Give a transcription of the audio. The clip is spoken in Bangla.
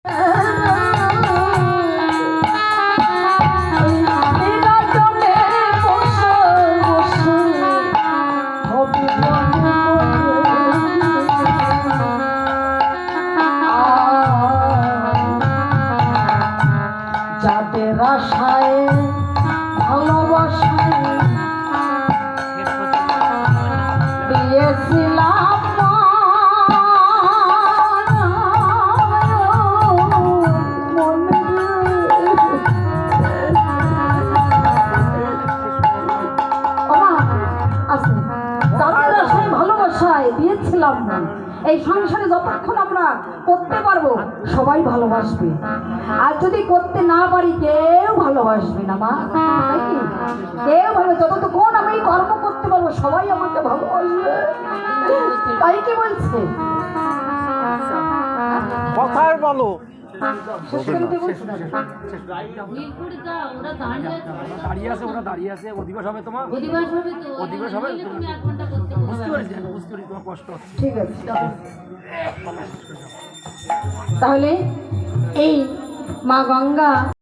যাদের আশায় ভালোবাসায় দিয়েছিলাম ভালোবাসায় দিয়েছিলাম না, এই সংসারে যতক্ষণ আমরা করতে পারবো সবাই ভালোবাসবে, আর যদি করতে না পারি কেউ ভালোবাসবে না মা। তাই কি কেউ ভালো, যতক্ষণ আমি এই কর্ম করতে পারবো সবাই আমাকে ভালোবাসবে। তাই কি বলছে কথার বলো দাঁড়িয়ে আছে অধিবাস হবে তোমার অধিবাস হবে বুঝতে পারছি তোমার কষ্ট। ঠিক আছে, তাহলে এই মা গঙ্গা